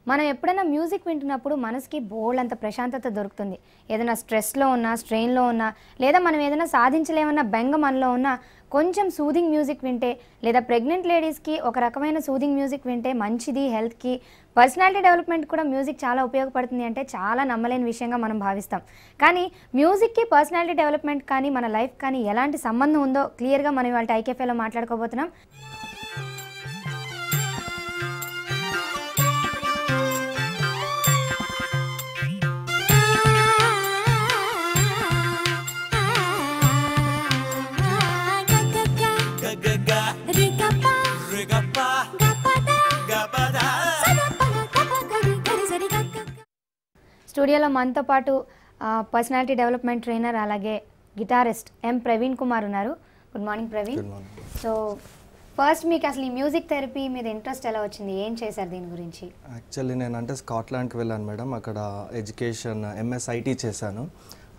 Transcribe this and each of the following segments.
మనం ఎప్పుడైనా మ్యూజిక్ వింటున్నప్పుడు మనసుకి బోల్డంత ప్రశాంతత దొరుకుతుంది. ఏదైనా స్ట్రెస్లో ఉన్నా, స్ట్రెయిన్లో ఉన్నా, లేదా మనం ఏదైనా సాధించలేమన్న బెంగ మనలో ఉన్నా కొంచెం సూదింగ్ మ్యూజిక్ వింటే, లేదా ప్రెగ్నెంట్ లేడీస్కి ఒక రకమైన సూదింగ్ మ్యూజిక్ వింటే మంచిది హెల్త్కి. పర్సనాలిటీ డెవలప్మెంట్ కూడా మ్యూజిక్ చాలా ఉపయోగపడుతుంది అంటే చాలా నమ్మలేని విషయంగా మనం భావిస్తాం. కానీ మ్యూజిక్కి పర్సనాలిటీ డెవలప్మెంట్ కానీ మన లైఫ్ కానీ ఎలాంటి సంబంధం ఉందో క్లియర్గా మనం ఇవాళ ఐకేఫేలో మాట్లాడుకోబోతున్నాం. స్టూడియోలో మనతో పాటు పర్సనాలిటీ డెవలప్మెంట్ ట్రైనర్ అలాగే గిటారిస్ట్ ఎం ప్రవీణ్ కుమార్ ఉన్నారు. Good morning Praveen. So first మీకు అసలు ఈ మ్యూజిక్ థెరపీ మీద ఇంట్రెస్ట్ ఎలా వచ్చింది, ఏం చేశారు దీని గురించి? యాక్చువల్లీ నేనంటే స్కాట్లాండ్కి వెళ్ళాను మేడం. అక్కడ ఎడ్యుకేషన్ ఎంఎస్ఐటీ చేశాను.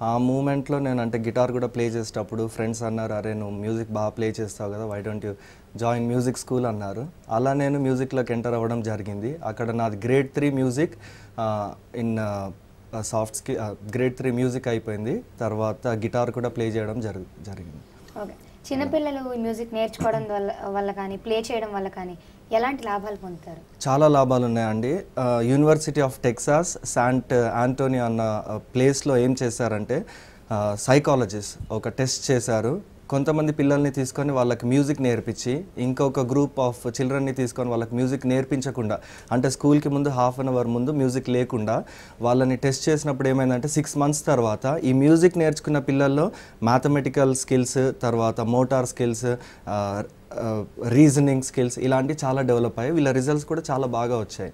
ఆ మూమెంట్లో నేను అంటే గిటార్ కూడా ప్లే చేసేటప్పుడు ఫ్రెండ్స్ అన్నారు, అరే నువ్వు మ్యూజిక్ బాగా ప్లే చేస్తావు కదా, why don't you join music school అన్నారు. అలా నేను మ్యూజిక్లోకి ఎంటర్ అవ్వడం జరిగింది. అక్కడ నాది grade 3 music in soft skill grade 3 music అయిపోయింది. తర్వాత గిటార్ కూడా ప్లే చేయడం జరిగింది. ఓకే, చిన్నపిల్లలు మ్యూజిక్ నేర్చుకోవడం వల్ల కానీ ప్లే చేయడం వల్ల కానీ ఎలాంటి లాభాలు పొందుతారు? చాలా లాభాలు ఉన్నాయండి. University of Texas San Antonio అన్న ప్లేస్లో ఏం చేశారంటే సైకాలజిస్ట్ ఒక టెస్ట్ చేశారు. కొంతమంది పిల్లల్ని తీసుకొని వాళ్ళకి మ్యూజిక్ నేర్పించి, ఇంకొక గ్రూప్ ఆఫ్ చిల్డ్రన్ని తీసుకొని వాళ్ళకి మ్యూజిక్ నేర్పించకుండా, అంటే స్కూల్కి ముందు హాఫ్ అన్ అవర్ ముందు మ్యూజిక్ లేకుండా వాళ్ళని టెస్ట్ చేసినప్పుడు ఏమైందంటే 6 months తర్వాత ఈ మ్యూజిక్ నేర్చుకున్న పిల్లల్లో మ్యాథమెటికల్ స్కిల్స్, తర్వాత మోటార్ స్కిల్స్, రీజనింగ్ స్కిల్స్ ఇలాంటివి చాలా డెవలప్ అయ్యాయి. వీళ్ళ రిజల్ట్స్ కూడా చాలా బాగా వచ్చాయి.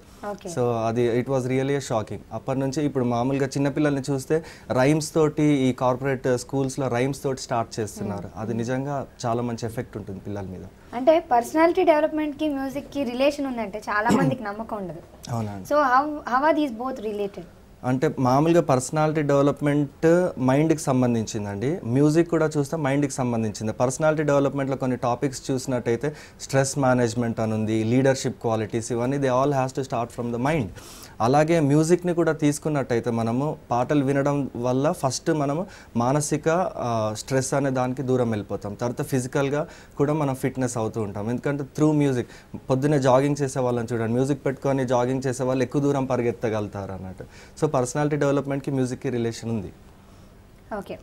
సో అది ఇట్ వాజ్ రియలీ షాకింగ్. అప్పటి నుంచి ఇప్పుడు మామూలుగా చిన్నపిల్లల్ని చూస్తే రైమ్స్ తోటి ఈ కార్పొరేట్ స్కూల్స్లో రైమ్స్ తోటి స్టార్ట్ చేస్తున్నారు. అది నిజంగా చాలా మంచి ఎఫెక్ట్ ఉంటుంది పిల్లల మీద. అంటే పర్సనాలిటీ డెవలప్మెంట్కి మ్యూజిక్కి రిలేషన్ ఉందంటే చాలా మందికి నమ్మకం ఉండదు. అవునండి. So how are these both related? అంటే మామూలుగా పర్సనాలిటీ డెవలప్మెంట్ మైండ్కి సంబంధించిందండి, మ్యూజిక్ కూడా చూస్తే మైండ్కి సంబంధించింది. పర్సనాలిటీ డెవలప్మెంట్లో కొన్ని టాపిక్స్ చూసినట్టయితే స్ట్రెస్ మేనేజ్మెంట్ అని ఉంది, లీడర్షిప్ క్వాలిటీస్, ఇవన్నీ they all has to start from the mind. అలాగే మ్యూజిక్ని కూడా తీసుకున్నట్టయితే మనము పాటలు వినడం వల్ల ఫస్ట్ మనము మానసిక స్ట్రెస్ అనే దానికి దూరం వెళ్ళిపోతాం. తర్వాత ఫిజికల్గా కూడా మనం ఫిట్నెస్ అవుతూ ఉంటాం. ఎందుకంటే త్రూ మ్యూజిక్ పొద్దున్నే జాగింగ్ చేసే వాళ్ళని చూడండి, మ్యూజిక్ పెట్టుకొని జాగింగ్ చేసే వాళ్ళు ఎక్కువ దూరం పరిగెత్తగలుగుతారు అన్నట్టు. సో పర్సనాలిటీ డెవలప్మెంట్కి మ్యూజిక్కి రిలేషన్ ఉంది. ఓకే,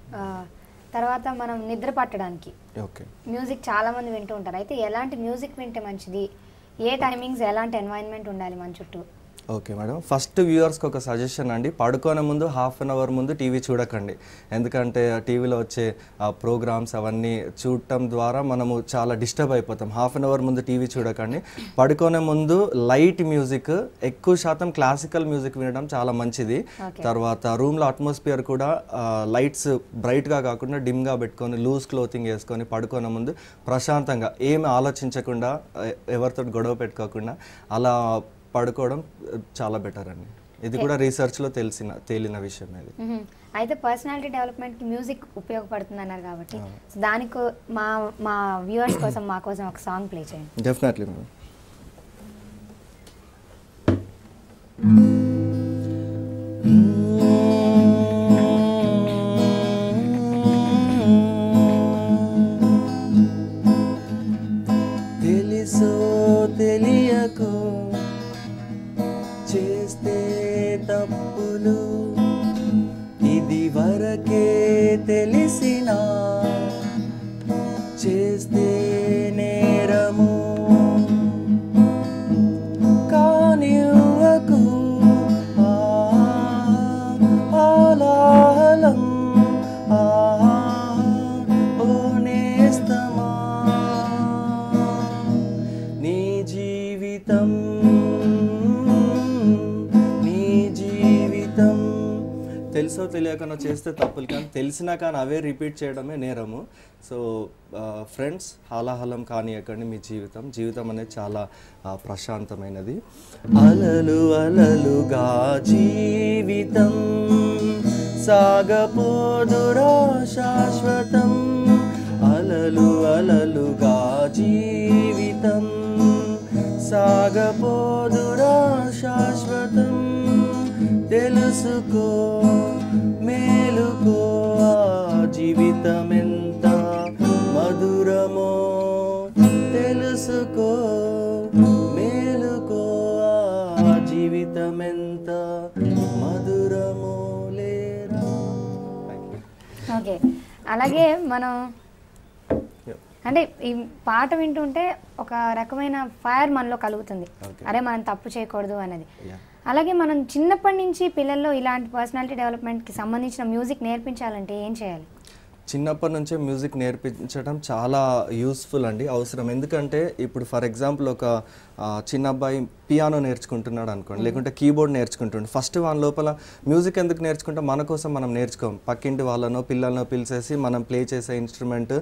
తర్వాత మనం నిద్ర పట్టడానికి ఓకే మ్యూజిక్ చాలామంది వింటూ ఉంటారు. అయితే ఎలాంటి మ్యూజిక్ వింటే మంచిది, ఏ టైమింగ్స్, ఎలాంటి ఎన్వైరన్మెంట్ ఉండాలి మన చుట్టూ? ఓకే మేడం, ఫస్ట్ వ్యూవర్స్కి ఒక సజెషన్ అండి, పడుకోనే ముందు హాఫ్ అన్ అవర్ ముందు టీవీ చూడకండి. ఎందుకంటే టీవీలో వచ్చే ప్రోగ్రామ్స్ అవన్నీ చూడటం ద్వారా మనము చాలా డిస్టర్బ్ అయిపోతాం. హాఫ్ అన్ అవర్ ముందు టీవీ చూడకండి. పడుకోనే ముందు లైట్ మ్యూజిక్, ఎక్కువ శాతం క్లాసికల్ మ్యూజిక్ వినడం చాలా మంచిది. తర్వాత రూమ్లో అట్మాస్ఫియర్ కూడా లైట్స్ బ్రైట్గా కాకుండా డిమ్గా పెట్టుకొని లూజ్ క్లోతింగ్ వేసుకొని పడుకోనే ముందు ప్రశాంతంగా ఏమి ఆలోచించకుండా, ఎవరితో గొడవ పెట్టుకోకుండా అలా పడుకోవడం చాలా బెటర్ అండి. ఇది కూడా రీసెర్చ్లో తేలిన విషయం ఇది. అయితే పర్సనాలిటీ డెవలప్మెంట్కి మ్యూజిక్ ఉపయోగపడుతుంది అన్నారు కాబట్టి దానికి మా వ్యూవర్స్ కోసం మా కోసం ఒక సాంగ్ ప్లే చేయండి. Definitely madam. తెలుసో తెలియకో చేస్తే తప్పులు ఇది వరకే తెలిసినా చేస్తే నేరము కానివ్వకు ఆలాహలం ఓ నేస్తమా నీ జీవితం తెలుసో తెలియకనో చేస్తే తప్పులు, కానీ తెలిసినా కానీ అవే రిపీట్ చేయడమే నేరము. సో ఫ్రెండ్స్, హాలాహలం కానియకండి మీ జీవితం అనేది చాలా ప్రశాంతమైనది. అలలు అలలుగా జీవితం సాగపోదురా శాశ్వతం, అలలు అలలుగా జీవితం సాగపోదురా శాశ్వతం తెలుసుకో మేలుకో ఆ జీవితమెంత మధురమో తెలుసుకో మేలుకో ఆ జీవితమెంత మధురమో లేరా. ఓకే, అలాగే మనం అంటే ఈ పాట వింటుంటే ఒక రకమైన ఫైర్ మనలో కలుగుతుంది, అరే మనం తప్పు చేయకూడదు అన్నది. అలాగే మనం చిన్నప్పటి నుంచి పిల్లల్లో ఇలాంటి పర్సనాలిటీ డెవలప్మెంట్కి సంబంధించిన మ్యూజిక్ నేర్పించాలంటే ఏం చేయాలి? చిన్నప్పటి నుంచే మ్యూజిక్ నేర్పించడం చాలా యూస్ఫుల్ అండి, అవసరం. ఎందుకంటే ఇప్పుడు ఫర్ ఎగ్జాంపుల్ ఒక చిన్న అబ్బాయి పియానో నేర్చుకుంటున్నాడు అనుకోండి, లేకుంటే కీబోర్డ్ నేర్చుకుంటుండే, ఫస్ట్ వాళ్ళ లోపల మ్యూజిక్ ఎందుకు నేర్చుకుంటాం? మన కోసం మనం నేర్చుకోం, పక్కింటి వాళ్ళనో పిల్లలనో పిలిచేసి మనం ప్లే చేసే ఇన్స్ట్రుమెంట్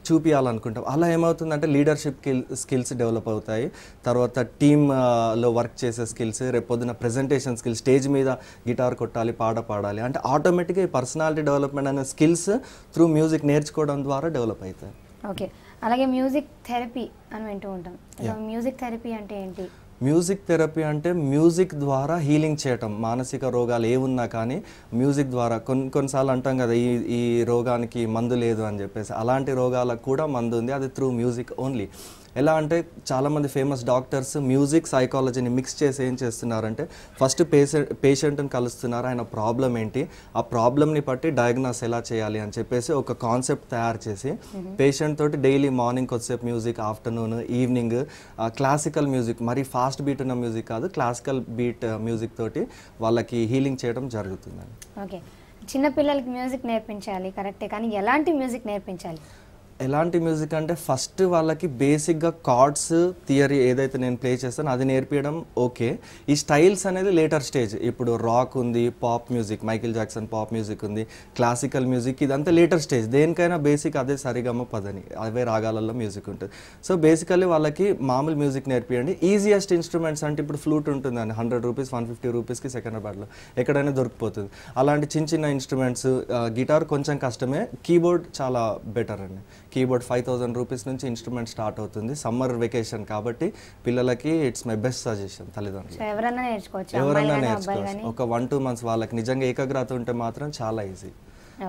చూపించాలనుకుంటాం. అలా ఏమవుతుందంటే లీడర్షిప్ స్కిల్స్ డెవలప్ అవుతాయి, తర్వాత టీమ్లో వర్క్ చేసే స్కిల్స్, రేపొద్దున ప్రెజెంటేషన్ స్కిల్స్, స్టేజ్ మీద గిటార్ కొట్టాలి, పాడాలి అంటే ఆటోమేటిక్గా ఈ పర్సనాలిటీ డెవలప్మెంట్ అనే స్కిల్స్ త్రూ మ్యూజిక్ నేర్చుకోవడం ద్వారా డెవలప్ అవుతాయి. ఓకే, అలాగే మ్యూజిక్ థెరపీ అని వింటూ ఉంటాం. మ్యూజిక్ థెరపీ అంటే ఏంటి? మ్యూజిక్ థెరపీ అంటే మ్యూజిక్ ద్వారా హీలింగ్ చేయటం. మానసిక రోగాలు ఏమున్నా కానీ మ్యూజిక్ ద్వారా, కొన్నిసార్లు అంటాం కదా ఈ రోగానికి మందు లేదు అని చెప్పేసి, అలాంటి రోగాలకు కూడా మందు ఉంది, అది త్రూ మ్యూజిక్ ఓన్లీ. ఎలా అంటే చాలామంది ఫేమస్ డాక్టర్స్ మ్యూజిక్ సైకాలజీని మిక్స్ చేసి ఏం చేస్తున్నారంటే ఫస్ట్ పేషెంట్ని కలుస్తున్నారు, ఆయన ప్రాబ్లం ఏంటి, ఆ ప్రాబ్లమ్ని బట్టి డయాగ్నోస్ ఎలా చేయాలి అని చెప్పేసి ఒక కాన్సెప్ట్ తయారు చేసి పేషెంట్ తోటి డైలీ మార్నింగ్ కొద్దిసేపు music, afternoon, evening classical music, మరీ ఫాస్ట్ బీట్ ఉన్న మ్యూజిక్ కాదు, క్లాసికల్ బీట్ మ్యూజిక్ తోటి వాళ్ళకి హీలింగ్ చేయడం జరుగుతుందండి. ఓకే, చిన్నపిల్లలకి మ్యూజిక్ నేర్పించాలి కరెక్టే, కానీ ఎలాంటి మ్యూజిక్ నేర్పించాలి? ఎలాంటి మ్యూజిక్ అంటే ఫస్ట్ వాళ్ళకి బేసిక్గా కార్డ్స్ థియరీ ఏదైతే నేను ప్లే చేస్తానో అది నేర్పించడం ఓకే. ఈ స్టైల్స్ అనేది లేటర్ స్టేజ్. ఇప్పుడు రాక్ ఉంది, pop music, Michael Jackson pop music ఉంది, క్లాసికల్ మ్యూజిక్, ఇదంతా లేటర్ స్టేజ్. దేనికైనా బేసిక్ అదే సరిగమ పదని, అవే రాగాలలో మ్యూజిక్ ఉంటుంది. సో బేసికల్లీ వాళ్ళకి మామూలు మ్యూజిక్ నేర్పియండి. ఈజియెస్ట్ ఇన్స్ట్రుమెంట్స్ అంటే ఇప్పుడు ఫ్లూట్ ఉంటుందండి, 100 రూపీస్ 150 రూపీస్కి సెకండ్రాబాద్లో ఎక్కడైనా దొరికిపోతుంది. అలాంటి చిన్న ఇన్స్ట్రుమెంట్స్, గిటార్ కొంచెం కష్టమే, కీబోర్డ్ చాలా బెటర్ అండి. కీబోర్డ్ 5000 రూపీస్ నుంచి ఇన్స్ట్రుమెంట్ స్టార్ట్ అవుతుంది. సమ్మర్ వెకేషన్ కాబట్టి పిల్లలకి ఇట్స్ మై బెస్ట్ సజెషన్. తల్లిదండ్రులు ఎవరైనా నేర్చుకోవచ్చు. ఒక 1-2 months వాళ్ళకి నిజంగా ఏకాగ్రత ఉంటే మాత్రం చాలా ఈజీ.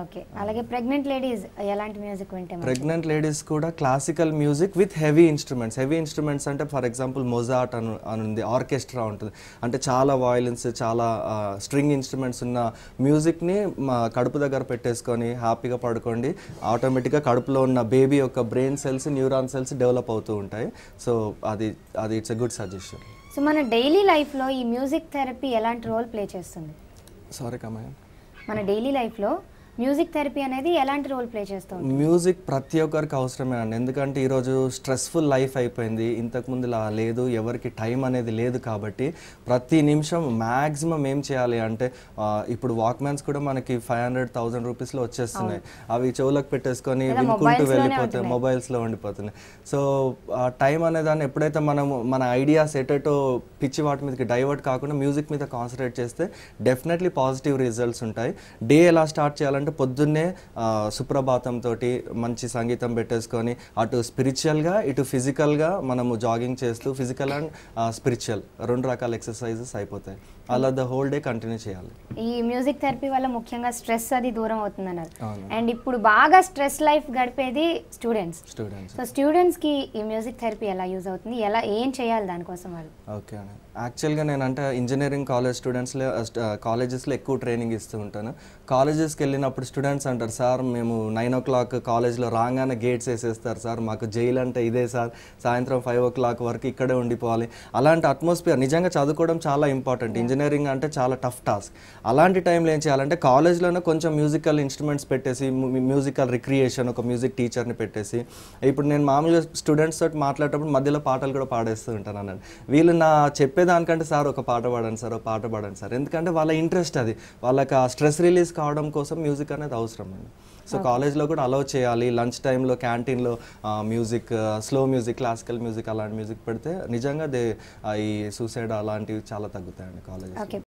ఓకే, అలాగే ప్రెగ్నెంట్ లేడీస్ ఎలాంటి మ్యూజిక్ వింటే? ప్రెగ్నెంట్ లేడీస్ కూడా classical music with heavy instruments. Heavy instruments అంటే ఫర్ ఎగ్జాంపుల్ మొజార్ట్ ఉంది, ఆర్కెస్ట్రా ఉంటుంది, అంటే చాలా వయలిన్స్, చాలా స్ట్రింగ్ ఇన్స్ట్రుమెంట్స్ ఉన్న మ్యూజిక్ని కడుపు దగ్గర పెట్టేసుకొని హ్యాపీగా పడుకోండి. ఆటోమేటిక్గా కడుపులో ఉన్న బేబీ యొక్క brain cells, neuron cells develop అవుతూ ఉంటాయి. సో అది it's a good suggestion. So మన డైలీ లైఫ్లో ఈ మ్యూజిక్ థెరపీ ఎలాంటి రోల్ ప్లే చేస్తుంది? సారీ కమయ్య, మన డైలీ లైఫ్లో మ్యూజిక్ థెరపీ అనేది ఎలాంటి రోల్ ప్లే చేస్తుంది? మ్యూజిక్ ప్రతి ఒక్కరికి అవసరమే అండి, ఎందుకంటే ఈరోజు స్ట్రెస్ఫుల్ లైఫ్ అయిపోయింది, ఇంతకుముందు ఇలా లేదు, ఎవరికి టైం అనేది లేదు. కాబట్టి ప్రతి నిమిషం మ్యాక్సిమం ఏం చేయాలి అంటే ఇప్పుడు వాక్మ్యాన్స్ కూడా మనకి 500,000 రూపీస్లో వచ్చేస్తున్నాయి. అవి చెవులకు పెట్టేసుకొని వినుకుంటూ వెళ్ళిపోతాయి, మొబైల్స్లో ఉండిపోతున్నాయి. సో టైం అనేదాన్ని ఎప్పుడైతే మనము మన ఐడియాస్ ఎటో పిచ్చి వాటి మీదకి డైవర్ట్ కాకుండా మ్యూజిక్ మీద కాన్సన్ట్రేట్ చేస్తే డెఫినెట్లీ పాజిటివ్ రిజల్ట్స్ ఉంటాయి. డే ఎలా స్టార్ట్ చేయాలంటే పొద్దున్నే సుప్రభాతం తోటి మంచి సంగీతం పెట్టేసుకొని అటు స్పిరిచువల్గా ఇటు ఫిజికల్గా మనము జాగింగ్ చేస్తూ ఫిజికల్ అండ్ స్పిరిచువల్ 2 రకాల ఎక్సర్సైజెస్ అయిపోతాయి. అలా ద హోల్ డే కంటిన్యూ చేయాలి. ఈ మ్యూజిక్ థెరపీ వల్ల ముఖ్యంగా స్ట్రెస్ అది దూరం అవుతుంది అన్నారు. అండ్ ఇప్పుడు బాగా స్ట్రెస్ లైఫ్ గడిపేది స్టూడెంట్స్. సో స్టూడెంట్స్కి ఈ మ్యూజిక్ థెరపీ ఎలా యూజ్ అవుతుంది, ఎలా ఏం చేయాలి దానికోసం వాళ్ళు? ఓకే అండి, యాక్చువల్గా నేనంటే ఇంజనీరింగ్ కాలేజ్ కాలేజెస్లో ఎక్కువ ట్రైనింగ్ ఇస్తూ ఉంటాను. కాలేజెస్కి వెళ్ళినప్పుడు స్టూడెంట్స్ అంటారు, సార్ మేము 9 o'clock కాలేజ్లో రాగానే గేట్స్ వేసేస్తారు సార్, మాకు జైలు అంటే ఇదే సార్, సాయంత్రం 5 o'clock వరకు ఇక్కడే ఉండిపోవాలి. అలాంటి అట్మాస్ఫియర్ నిజంగా చదువుకోవడం చాలా ఇంపార్టెంట్. ఇంజనీరింగ్ అంటే చాలా టఫ్ టాస్క్. అలాంటి టైంలో ఏం చేయాలంటే కాలేజ్లోనే కొంచెం మ్యూజికల్ ఇన్స్ట్రుమెంట్స్ పెట్టేసి, మ్యూజికల్ రిక్రియేషన్, ఒక మ్యూజిక్ టీచర్ని పెట్టేసి, ఇప్పుడు నేను మామూలుగా స్టూడెంట్స్ తోటి మాట్లాడేటప్పుడు మధ్యలో పాటలు కూడా పాడేస్తూ ఉంటాను అన్నాడు. వీళ్ళు నా చెప్పేదానికంటే సార్ ఒక పాట పాడండి సార్, ఒక పాట పాడండి సార్, ఎందుకంటే వాళ్ళ ఇంట్రెస్ట్ అది, వాళ్ళకి ఆ స్ట్రెస్ రిలీజ్ కావడం కోసం మ్యూజిక్ అనేది అవసరం అండి. సో కాలేజ్లో కూడా అలౌ చేయాలి. లంచ్ టైంలో క్యాంటీన్లో music, slow music, classical music అలాంటి మ్యూజిక్ పెడితే నిజంగా ఈ సూసైడ్ అలాంటివి చాలా తగ్గుతాయండి కాలేజ్.